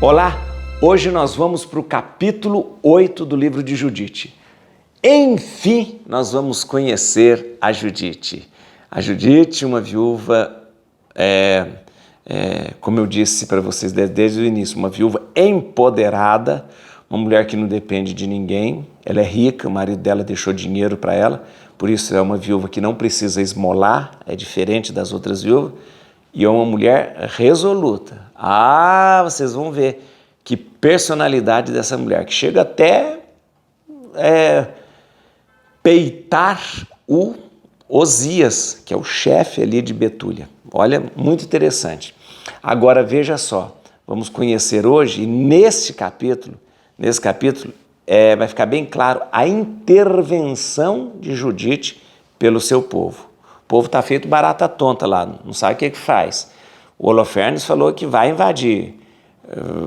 Olá, hoje nós vamos para o capítulo 8 do livro de Judite. Enfim, nós vamos conhecer a Judite. A Judite, uma viúva, como eu disse para vocês desde o início, uma viúva empoderada, uma mulher que não depende de ninguém. Ela é rica, o marido dela deixou dinheiro para ela, por isso é uma viúva que não precisa esmolar, é diferente das outras viúvas. E é uma mulher resoluta. Vocês vão ver que personalidade dessa mulher, que chega até peitar o Osias, que é o chefe ali de Betúlia. Olha, muito interessante. Agora veja só, vamos conhecer hoje, e nesse capítulo vai ficar bem claro a intervenção de Judite pelo seu povo. O povo está feito barata tonta lá, não sabe o que faz. O Holofernes falou que vai invadir,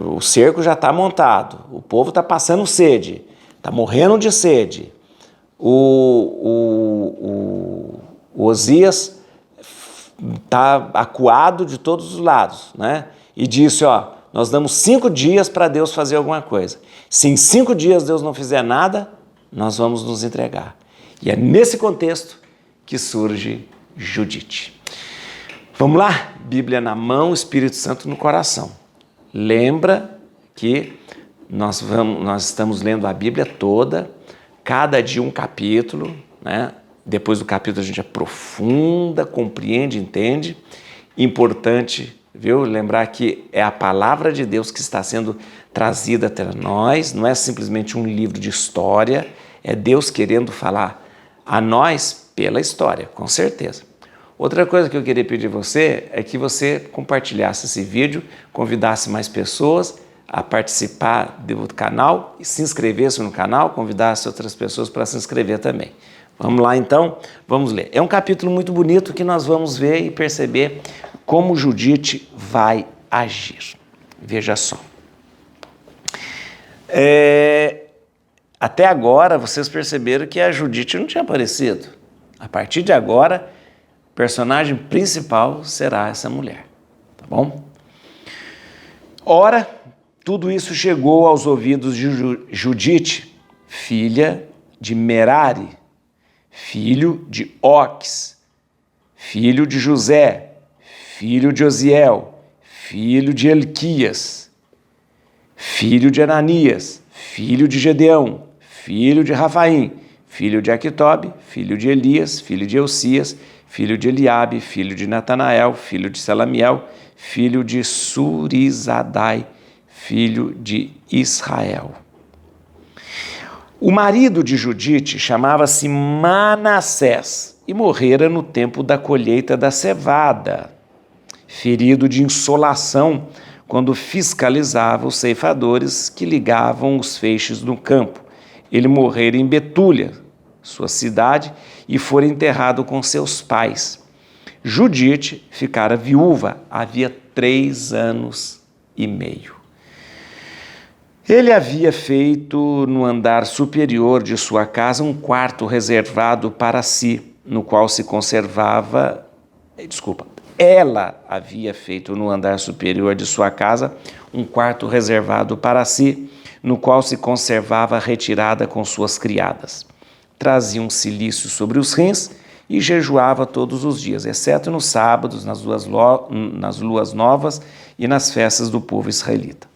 o cerco já está montado, o povo está passando sede, está morrendo de sede. O Osias está acuado de todos os lados, né? E disse, nós damos 5 dias para Deus fazer alguma coisa. Se em 5 dias Deus não fizer nada, nós vamos nos entregar. E é nesse contexto que surge Judite. Vamos lá? Bíblia na mão, Espírito Santo no coração. Lembra que nós estamos lendo a Bíblia toda, cada dia um capítulo, né? Depois do capítulo a gente aprofunda, compreende, entende. Importante, viu? Lembrar que é a palavra de Deus que está sendo trazida até nós, não é simplesmente um livro de história, é Deus querendo falar a nós pela história, com certeza. Outra coisa que eu queria pedir a você é que você compartilhasse esse vídeo, convidasse mais pessoas a participar do canal e se inscrevesse no canal, convidasse outras pessoas para se inscrever também. Vamos lá então, vamos ler. É um capítulo muito bonito que nós vamos ver e perceber como Judite vai agir. Veja só. Até agora vocês perceberam que a Judite não tinha aparecido. A partir de agora, o personagem principal será essa mulher, tá bom? Ora, tudo isso chegou aos ouvidos de Judite, filha de Merari, filho de Oques, filho de José, filho de Osiel, filho de Elquias, filho de Ananias, filho de Gedeão, filho de Rafaim, filho de Aquitobe, filho de Elias, filho de Eucias, filho de Eliabe, filho de Natanael, filho de Selamiel, filho de Surizadai, filho de Israel. O marido de Judite chamava-se Manassés e morrera no tempo da colheita da cevada, ferido de insolação quando fiscalizava os ceifadores que ligavam os feixes no campo. Ele morrera em Betúlia, sua cidade, e fora enterrado com seus pais. Judite ficara viúva havia 3 anos e meio. Ele havia feito no andar superior de sua casa um quarto reservado para si, no qual se conservava... Ela havia feito no andar superior de sua casa um quarto reservado para si, no qual se conservava retirada com suas criadas. Trazia um cilício sobre os rins e jejuava todos os dias, exceto nos sábados, nas luas novas e nas festas do povo israelita.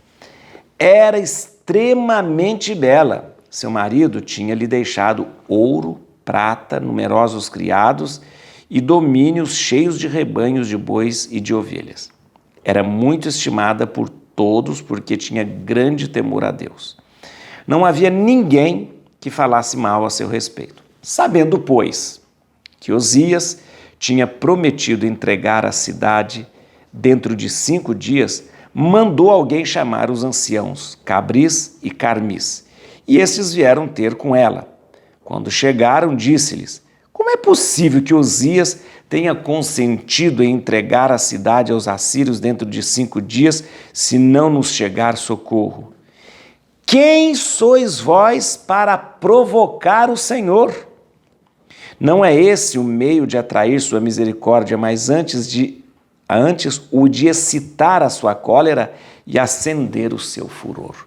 Era extremamente bela. Seu marido tinha lhe deixado ouro, prata, numerosos criados e domínios cheios de rebanhos de bois e de ovelhas. Era muito estimada por todos porque tinha grande temor a Deus. Não havia ninguém que falasse mal a seu respeito. Sabendo, pois, que Osias tinha prometido entregar a cidade dentro de 5 dias, mandou alguém chamar os anciãos, Cabris e Carmis, e estes vieram ter com ela. Quando chegaram, disse-lhes: como é possível que Osias tenha consentido em entregar a cidade aos assírios dentro de 5 dias, se não nos chegar socorro? Quem sois vós para provocar o Senhor? Não é esse o meio de atrair sua misericórdia, mas antes o de excitar a sua cólera e acender o seu furor.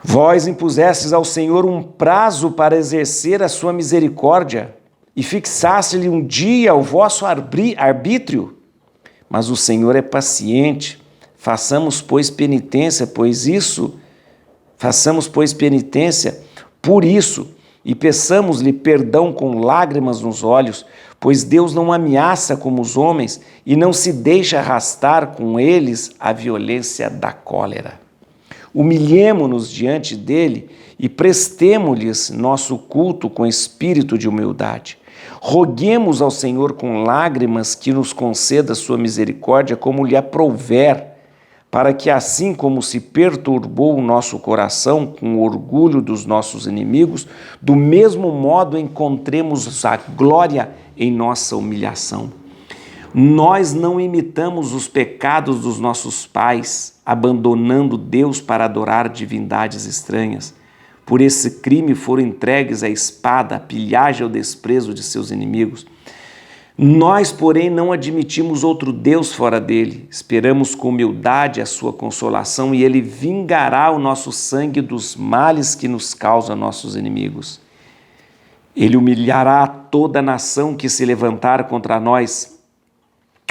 Vós impusestes ao Senhor um prazo para exercer a sua misericórdia e fixaste-lhe um dia o vosso arbítrio. Mas o Senhor é paciente. Façamos, pois, penitência por isso, e peçamos-lhe perdão com lágrimas nos olhos, pois Deus não ameaça como os homens e não se deixa arrastar com eles a violência da cólera. Humilhemo-nos diante dele e prestemo-lhes nosso culto com espírito de humildade. Roguemos ao Senhor com lágrimas que nos conceda sua misericórdia como lhe aprouver, para que assim como se perturbou o nosso coração com o orgulho dos nossos inimigos, do mesmo modo encontremos a glória em nossa humilhação. Nós não imitamos os pecados dos nossos pais, abandonando Deus para adorar divindades estranhas. Por esse crime foram entregues à espada, à pilhagem e ao desprezo de seus inimigos. Nós, porém, não admitimos outro Deus fora dele. Esperamos com humildade a sua consolação e ele vingará o nosso sangue dos males que nos causam nossos inimigos. Ele humilhará toda a nação que se levantar contra nós.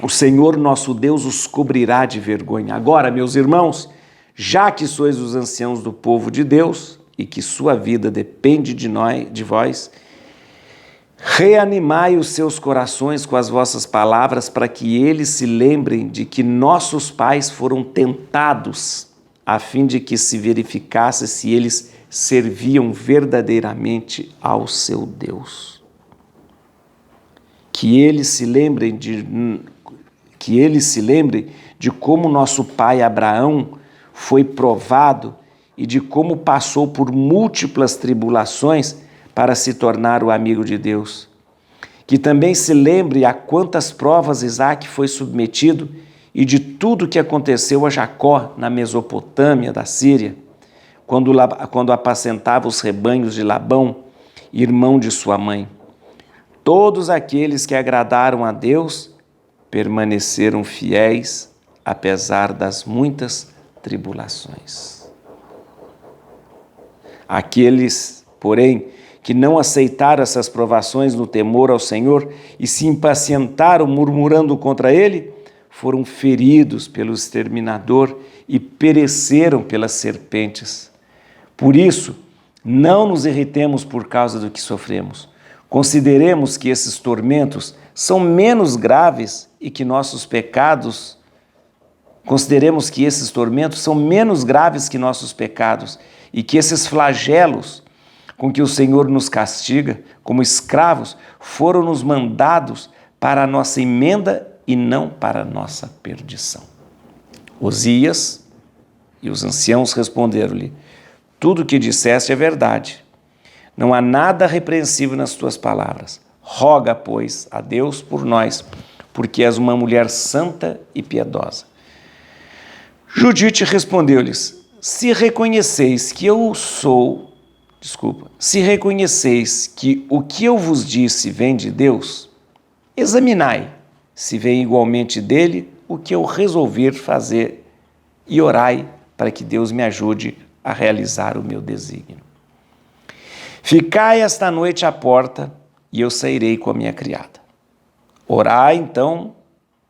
O Senhor nosso Deus os cobrirá de vergonha. Agora, meus irmãos, já que sois os anciãos do povo de Deus e que sua vida depende de vós, reanimai os seus corações com as vossas palavras, para que eles se lembrem de que nossos pais foram tentados, a fim de que se verificasse se eles serviam verdadeiramente ao seu Deus. Que eles se lembrem de como nosso pai Abraão foi provado e de como passou por múltiplas tribulações para se tornar o amigo de Deus. Que também se lembre a quantas provas Isaque foi submetido e de tudo que aconteceu a Jacó na Mesopotâmia da Síria, quando apacentava os rebanhos de Labão, irmão de sua mãe. Todos aqueles que agradaram a Deus permaneceram fiéis, apesar das muitas tribulações. Aqueles, porém, que não aceitaram essas provações no temor ao Senhor e se impacientaram murmurando contra ele, foram feridos pelo exterminador e pereceram pelas serpentes. Por isso, não nos irritemos por causa do que sofremos. Consideremos que esses tormentos são menos graves e que nossos pecados... Consideremos que esses tormentos são menos graves que nossos pecados e que esses flagelos com que o Senhor nos castiga como escravos foram-nos mandados para a nossa emenda e não para a nossa perdição. Osias e os anciãos responderam-lhe: tudo o que disseste é verdade. Não há nada repreensível nas tuas palavras. Roga, pois, a Deus por nós, porque és uma mulher santa e piedosa. Judite respondeu-lhes: se reconheceis que o que eu vos disse vem de Deus, examinai se vem igualmente dele o que eu resolver fazer e orai para que Deus me ajude a realizar o meu desígnio. Ficai esta noite à porta e eu sairei com a minha criada. Orai então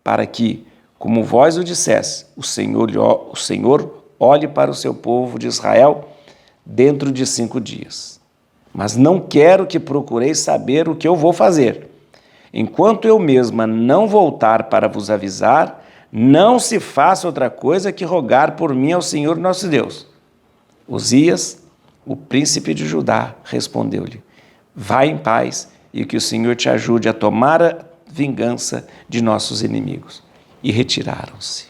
para que, como vós o dissesse, o Senhor olhe para o seu povo de Israel dentro de 5 dias. Mas não quero que procureis saber o que eu vou fazer. Enquanto eu mesma não voltar para vos avisar, não se faça outra coisa que rogar por mim ao Senhor nosso Deus. Osias, o príncipe de Judá, respondeu-lhe: vai em paz e que o Senhor te ajude a tomar a vingança de nossos inimigos. E retiraram-se.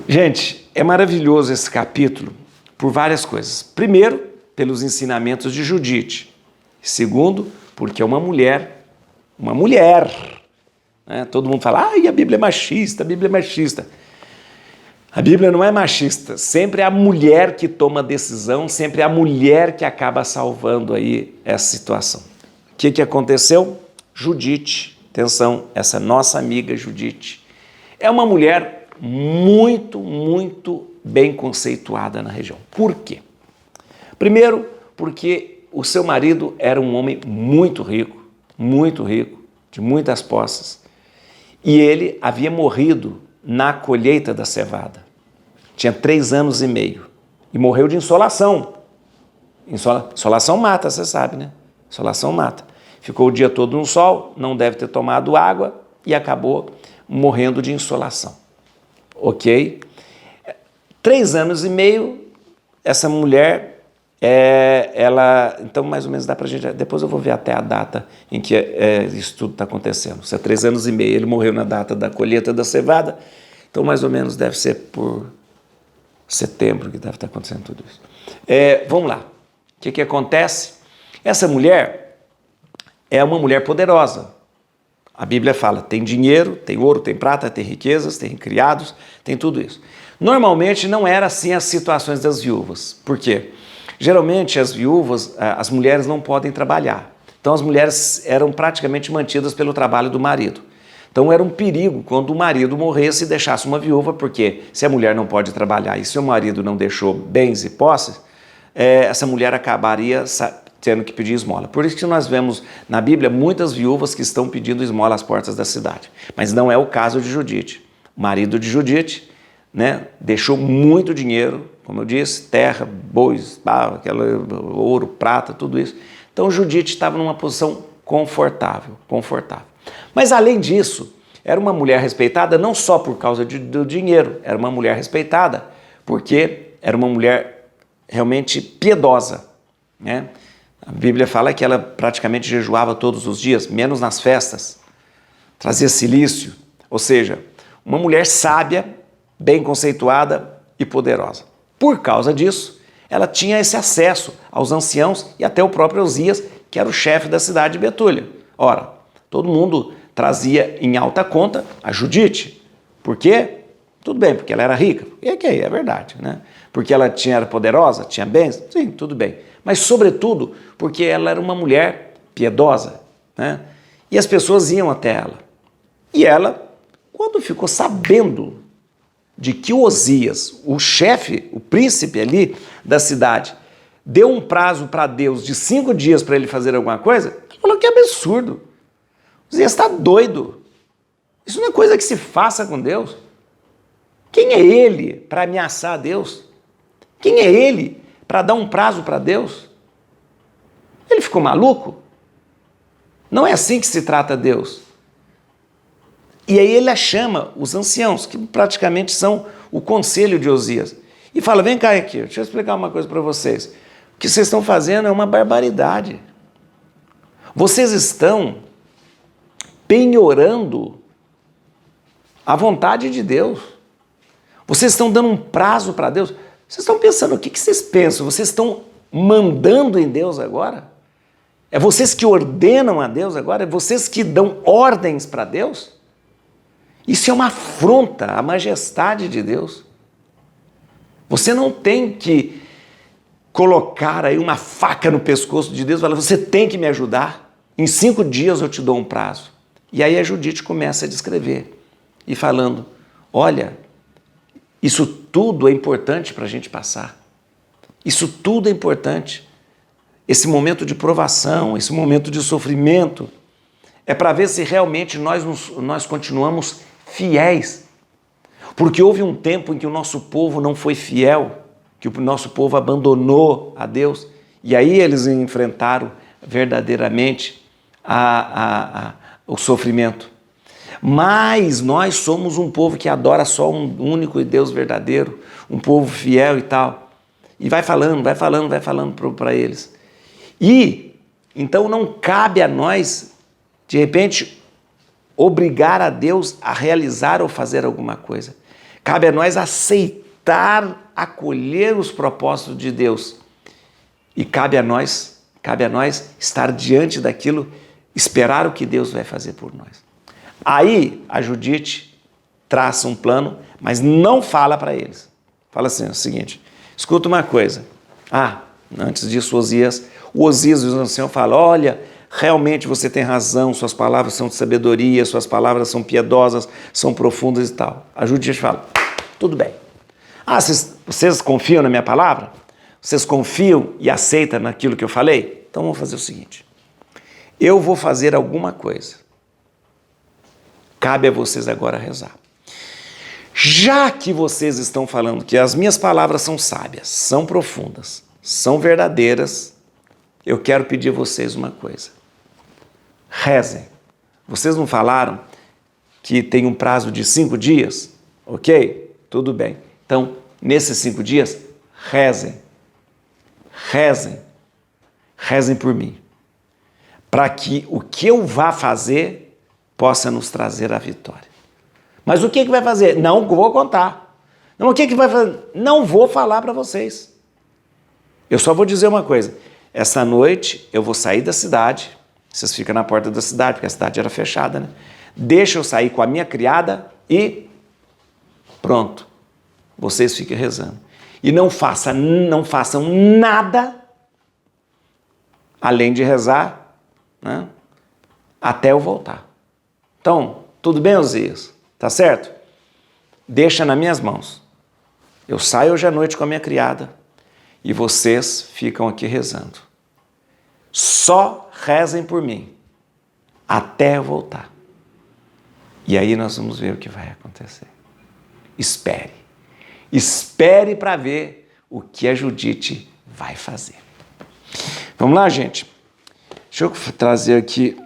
Gente, é maravilhoso esse capítulo por várias coisas. Primeiro, pelos ensinamentos de Judite. Segundo, porque é uma mulher. Né? Todo mundo fala, a Bíblia é machista, a Bíblia é machista. A Bíblia não é machista. Sempre é a mulher que toma a decisão, sempre é a mulher que acaba salvando aí essa situação. O que aconteceu? Judite, atenção, essa nossa amiga Judite, é uma mulher muito, muito bem conceituada na região. Por quê? Primeiro, porque o seu marido era um homem muito rico, de muitas posses, e ele havia morrido na colheita da cevada. Tinha 3 anos e meio e morreu de insolação. Insolação mata, você sabe, né? Insolação mata. Ficou o dia todo no sol, não deve ter tomado água e acabou morrendo de insolação. Ok? 3 anos e meio, essa mulher, então mais ou menos dá pra gente, depois eu vou ver até a data em que isso tudo está acontecendo. Se é 3 anos e meio, ele morreu na data da colheita da cevada, então mais ou menos deve ser por setembro que deve estar acontecendo tudo isso. Vamos lá. O que acontece? Essa mulher é uma mulher poderosa. A Bíblia fala, tem dinheiro, tem ouro, tem prata, tem riquezas, tem criados, tem tudo isso. Normalmente não era assim as situações das viúvas. Por quê? Geralmente as viúvas, as mulheres não podem trabalhar. Então as mulheres eram praticamente mantidas pelo trabalho do marido. Então era um perigo quando o marido morresse e deixasse uma viúva, porque se a mulher não pode trabalhar e se o marido não deixou bens e posses, essa mulher acabaria tendo que pedir esmola. Por isso que nós vemos na Bíblia muitas viúvas que estão pedindo esmola às portas da cidade. Mas não é o caso de Judite. O marido de Judite, né, deixou muito dinheiro, como eu disse, terra, bois, ouro, prata, tudo isso. Então Judite estava numa posição confortável. Mas além disso, era uma mulher respeitada não só por causa do dinheiro, era uma mulher respeitada porque era uma mulher realmente piedosa, né? A Bíblia fala que ela praticamente jejuava todos os dias, menos nas festas, trazia cilício, ou seja, uma mulher sábia, bem conceituada e poderosa. Por causa disso, ela tinha esse acesso aos anciãos e até o próprio Osias, que era o chefe da cidade de Betúlia. Ora, todo mundo trazia em alta conta a Judite. Por quê? Tudo bem, porque ela era rica. E é verdade, né? Porque ela era poderosa, tinha bens? Sim, tudo bem. Mas, sobretudo, porque ela era uma mulher piedosa, né? E as pessoas iam até ela. E ela, quando ficou sabendo de que o Osias, o chefe, o príncipe ali da cidade, deu um prazo para Deus de 5 dias para ele fazer alguma coisa, ela falou que é absurdo. Osias está doido. Isso não é coisa que se faça com Deus. Quem é ele para ameaçar a Deus? Quem é ele para dar um prazo para Deus? Ele ficou maluco? Não é assim que se trata Deus. E aí ele chama os anciãos, que praticamente são o conselho de Osias, e fala, vem cá aqui, deixa eu explicar uma coisa para vocês. O que vocês estão fazendo é uma barbaridade. Vocês estão penhorando a vontade de Deus. Vocês estão dando um prazo para Deus. Vocês estão pensando, o que vocês pensam? Vocês estão mandando em Deus agora? É vocês que ordenam a Deus agora? É vocês que dão ordens para Deus? Isso é uma afronta à majestade de Deus. Você não tem que colocar aí uma faca no pescoço de Deus e falar, você tem que me ajudar. Em 5 dias eu te dou um prazo. E aí a Judite começa a descrever e falando, olha, isso tudo é importante para a gente passar. Isso tudo é importante. Esse momento de provação, esse momento de sofrimento, é para ver se realmente nós continuamos fiéis. Porque houve um tempo em que o nosso povo não foi fiel, que o nosso povo abandonou a Deus, e aí eles enfrentaram verdadeiramente o sofrimento. Mas nós somos um povo que adora só um único Deus verdadeiro, um povo fiel e tal. E vai falando para eles. E, então, não cabe a nós, de repente, obrigar a Deus a realizar ou fazer alguma coisa. Cabe a nós aceitar, acolher os propósitos de Deus. E cabe a nós estar diante daquilo, esperar o que Deus vai fazer por nós. Aí a Judite traça um plano, mas não fala para eles. Fala assim, é o seguinte, escuta uma coisa. Antes disso o Osias e os anciãos falam, olha, realmente você tem razão, suas palavras são de sabedoria, suas palavras são piedosas, são profundas e tal. A Judite fala, tudo bem. Ah, vocês confiam na minha palavra? Vocês confiam e aceitam naquilo que eu falei? Então vamos fazer o seguinte, eu vou fazer alguma coisa. Cabe a vocês agora rezar. Já que vocês estão falando que as minhas palavras são sábias, são profundas, são verdadeiras, eu quero pedir a vocês uma coisa. Rezem. Vocês não falaram que tem um prazo de 5 dias? Ok? Tudo bem. Então, nesses 5 dias, rezem. Rezem. Rezem por mim. Para que o que eu vá fazer possa nos trazer a vitória. Mas o que vai fazer? Não vou contar. Não, o que vai fazer? Não vou falar para vocês. Eu só vou dizer uma coisa. Essa noite eu vou sair da cidade. Vocês ficam na porta da cidade, porque a cidade era fechada, né? Deixa eu sair com a minha criada e pronto. Vocês fiquem rezando. E não façam nada além de rezar, né? Até eu voltar. Então, tudo bem, Osias? Tá certo? Deixa nas minhas mãos. Eu saio hoje à noite com a minha criada e vocês ficam aqui rezando. Só rezem por mim até eu voltar. E aí nós vamos ver o que vai acontecer. Espere. Espere para ver o que a Judite vai fazer. Vamos lá, gente? Deixa eu trazer aqui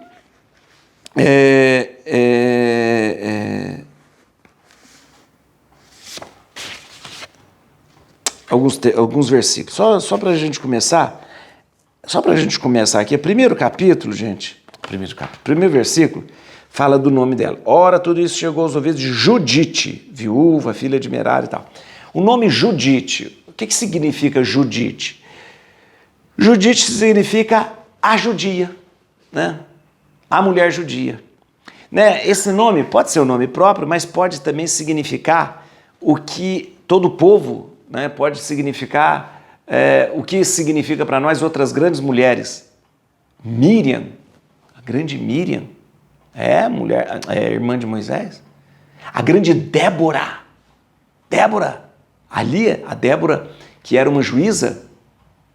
alguns versículos. Só para a gente começar. Só para a gente começar aqui. Primeiro capítulo, gente. Primeiro versículo fala do nome dela. Ora, tudo isso chegou aos ouvidos de Judite, viúva, filha de Merari e tal. O nome Judite, o que significa Judite? Judite significa a judia, né? A mulher judia. Né? Esse nome pode ser um nome próprio, mas pode também significar o que todo povo, né, pode significar, o que significa para nós outras grandes mulheres. Miriam, a grande Miriam, mulher, irmã de Moisés. A grande Débora, ali a Débora, que era uma juíza,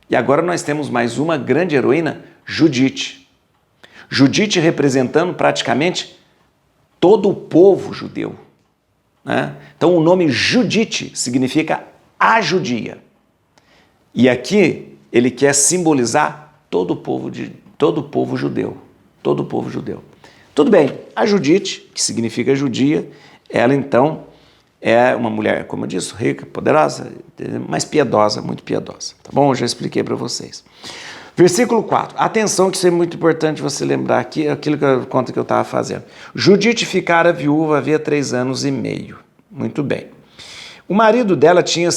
e agora nós temos mais uma grande heroína, Judite. Judite representando praticamente todo o povo judeu, né? Então o nome Judite significa a judia. E aqui ele quer simbolizar todo o povo judeu. Todo o povo judeu. Tudo bem, a Judite, que significa judia, ela então é uma mulher, como eu disse, rica, poderosa, mas piedosa, muito piedosa. Tá bom? Eu já expliquei para vocês. Versículo 4. Atenção, que isso é muito importante você lembrar aqui, aquilo que eu conto que eu estava fazendo. Judite ficara viúva havia 3 anos e meio. Muito bem. O marido dela tinha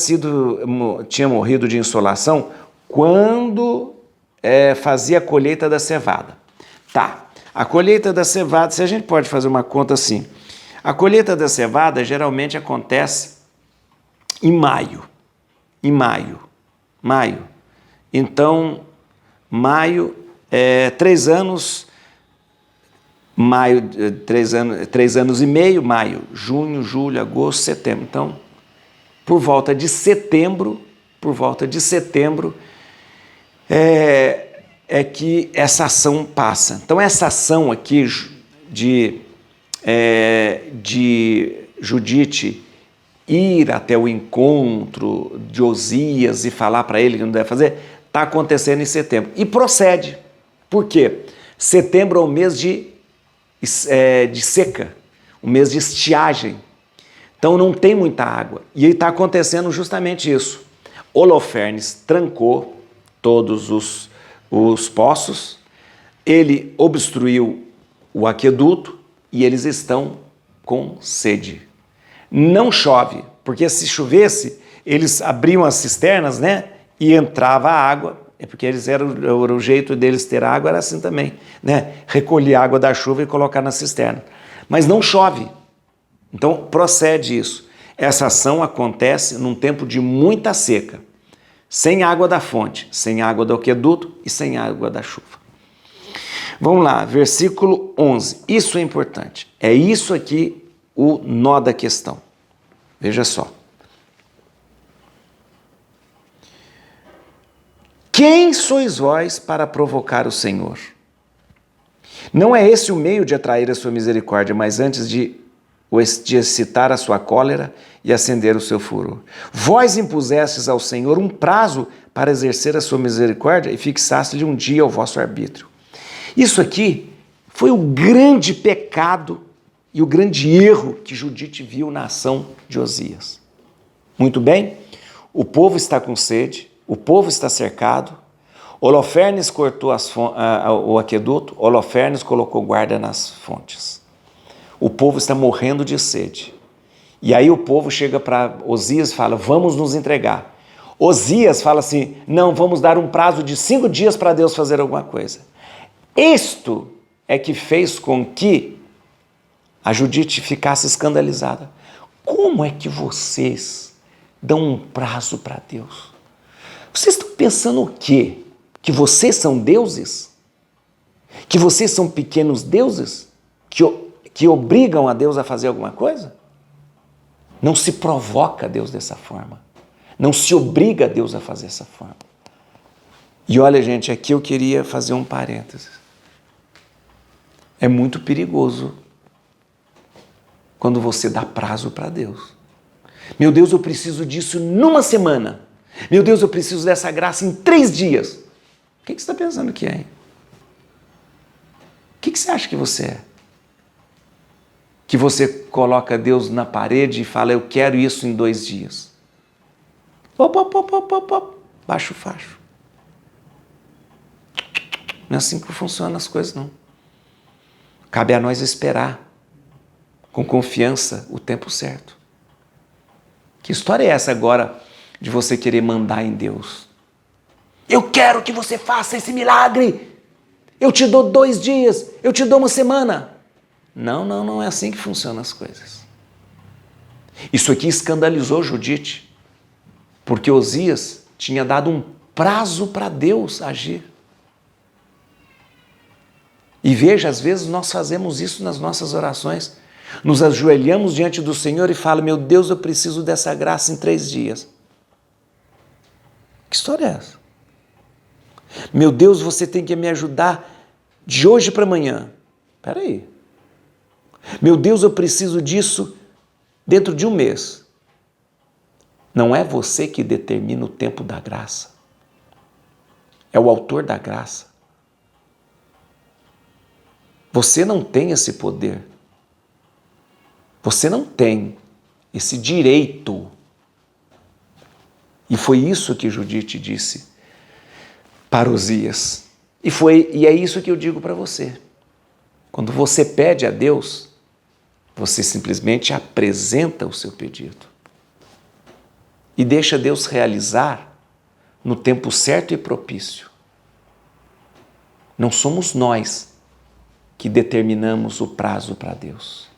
morrido de insolação quando fazia a colheita da cevada. Tá, a colheita da cevada, se a gente pode fazer uma conta assim, a colheita da cevada geralmente acontece em maio. Então, maio, 3 anos, 3 anos e meio, maio, junho, julho, agosto, setembro. Então, por volta de setembro, é que essa ação passa. Então, essa ação aqui de Judite ir até o encontro de Osias e falar para ele que não deve fazer, está acontecendo em setembro. E procede. Por quê? Setembro é um mês de seca, um mês de estiagem. Então não tem muita água. E está acontecendo justamente isso. Holofernes trancou todos os poços, ele obstruiu o aqueduto e eles estão com sede. Não chove, porque se chovesse, eles abriam as cisternas, né? E entrava a água, porque o jeito deles ter água era assim também, né? Recolher a água da chuva e colocar na cisterna. Mas não chove. Então procede isso. Essa ação acontece num tempo de muita seca, sem água da fonte, sem água do aqueduto e sem água da chuva. Vamos lá, versículo 11. Isso é importante. É isso aqui o nó da questão. Veja só. Quem sois vós para provocar o Senhor? Não é esse o meio de atrair a sua misericórdia, mas antes de excitar a sua cólera e acender o seu furor. Vós impusestes ao Senhor um prazo para exercer a sua misericórdia e fixaste-lhe um dia ao vosso arbítrio. Isso aqui foi o grande pecado e o grande erro que Judite viu na ação de Osias. Muito bem, o povo está com sede, o povo está cercado, Holofernes cortou o aqueduto, Holofernes colocou guarda nas fontes. O povo está morrendo de sede. E aí o povo chega para Osias e fala, vamos nos entregar. Osias fala assim, não, vamos dar um prazo de 5 dias para Deus fazer alguma coisa. Isto é que fez com que a Judite ficasse escandalizada. Como é que vocês dão um prazo para Deus? Vocês estão pensando o quê? Que vocês são deuses? Que vocês são pequenos deuses? Que obrigam a Deus a fazer alguma coisa? Não se provoca a Deus dessa forma. Não se obriga a Deus a fazer dessa forma. E olha, gente, aqui eu queria fazer um parênteses. É muito perigoso quando você dá prazo para Deus. Meu Deus, eu preciso disso numa semana. Meu Deus, eu preciso dessa graça em 3 dias. O que você está pensando que é? Hein? O que você acha que você é? Que você coloca Deus na parede e fala, eu quero isso em 2 dias. Baixa o facho. Não é assim que funcionam as coisas, não. Cabe a nós esperar, com confiança, o tempo certo. Que história é essa agora de você querer mandar em Deus? Eu quero que você faça esse milagre. Eu te dou 2 dias, eu te dou 1 semana. Não é assim que funcionam as coisas. Isso aqui escandalizou Judite, porque Osias tinha dado um prazo para Deus agir. E veja, às vezes nós fazemos isso nas nossas orações. Nos ajoelhamos diante do Senhor e falamos, meu Deus, eu preciso dessa graça em 3 dias. Que história é essa? Meu Deus, você tem que me ajudar de hoje para amanhã. Espera aí. Meu Deus, eu preciso disso dentro de 1 mês. Não é você que determina o tempo da graça. É o autor da graça. Você não tem esse poder. Você não tem esse direito. E foi isso que Judite disse para Osias. E é isso que eu digo para você. Quando você pede a Deus, você simplesmente apresenta o seu pedido. E deixa Deus realizar no tempo certo e propício. Não somos nós que determinamos o prazo para Deus.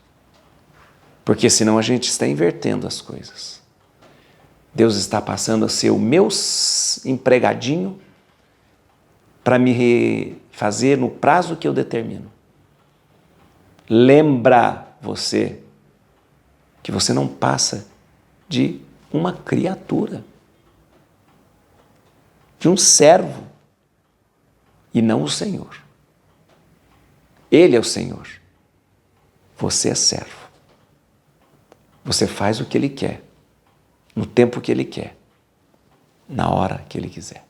Porque senão a gente está invertendo as coisas. Deus está passando a ser o meu empregadinho para me fazer no prazo que eu determino. Lembra você que você não passa de uma criatura, de um servo, e não o Senhor. Ele é o Senhor. Você é servo. Você faz o que Ele quer, no tempo que Ele quer, na hora que Ele quiser.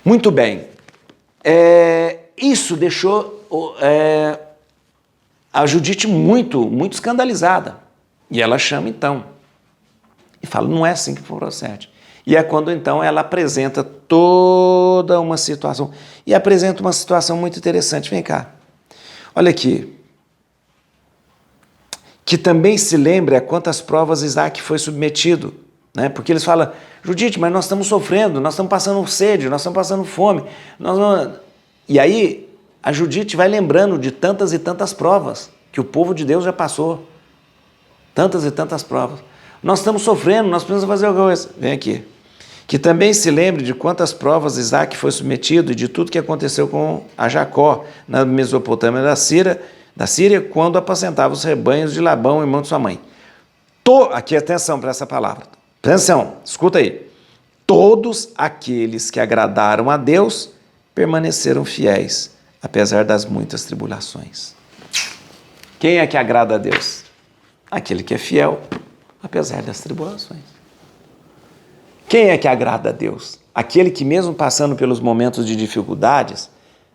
Muito bem. Isso deixou a Judite muito escandalizada. E ela chama então. E fala, não é assim que procede. E é quando então ela apresenta toda uma situação. E apresenta uma situação muito interessante. Vem cá. Olha aqui. Que também se lembra a quantas provas Isaac foi submetido. Né? Porque eles falam, Judite, mas nós estamos sofrendo, nós estamos passando sede, nós estamos passando fome. E aí a Judite vai lembrando de tantas e tantas provas que o povo de Deus já passou. Tantas e tantas provas. Nós estamos sofrendo, nós precisamos fazer alguma coisa. Vem aqui. Que também se lembre de quantas provas Isaac foi submetido e de tudo que aconteceu com a Jacó na Mesopotâmia da Síria, quando apacentava os rebanhos de Labão, irmão de sua mãe. Aqui, atenção para essa palavra. Atenção, escuta aí. Todos aqueles que agradaram a Deus permaneceram fiéis, apesar das muitas tribulações. Quem é que agrada a Deus? Aquele que é fiel, apesar das tribulações. Quem é que agrada a Deus? Aquele que, mesmo passando pelos momentos de dificuldades,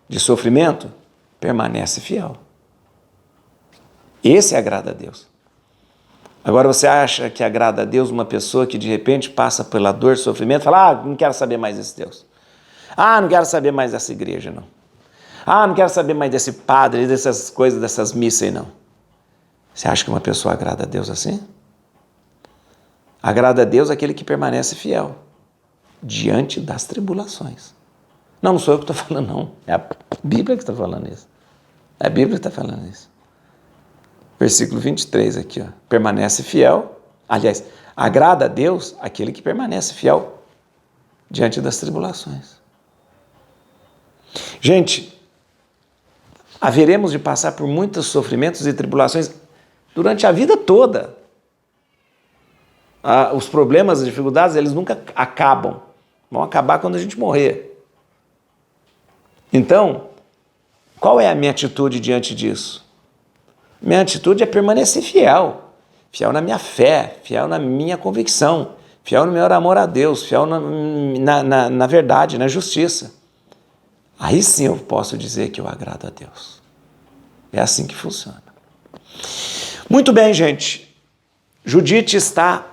de sofrimento, permanece fiel. Esse agrada a Deus. Agora, você acha que agrada a Deus uma pessoa que de repente passa pela dor, sofrimento, e fala, não quero saber mais desse Deus. Não quero saber mais dessa igreja, não. Não quero saber mais desse padre, dessas coisas, dessas missas aí, não. Você acha que uma pessoa agrada a Deus assim? Agrada a Deus aquele que permanece fiel diante das tribulações. Não sou eu que estou falando, não. É a Bíblia que está falando isso. É a Bíblia que está falando isso. Versículo 23 aqui, ó. Permanece fiel. Aliás, agrada a Deus aquele que permanece fiel diante das tribulações. Gente, haveremos de passar por muitos sofrimentos e tribulações durante a vida toda. Os problemas, as dificuldades, eles nunca acabam. Vão acabar quando a gente morrer. Então, qual é a minha atitude diante disso? Minha atitude é permanecer fiel. Fiel na minha fé, fiel na minha convicção, fiel no meu amor a Deus, fiel na verdade, na justiça. Aí sim eu posso dizer que eu agrado a Deus. É assim que funciona. Muito bem, gente. Judite está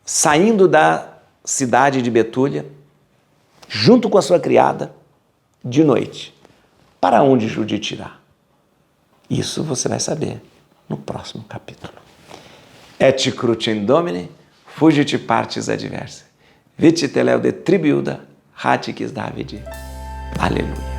saindo da cidade de Betúlia, junto com a sua criada, de noite. Para onde Judite irá? Isso você vai saber no próximo capítulo. Et crucem Domine, fugit partis adversa. Vite teleu de tribiuda, raticis Davide. Aleluia.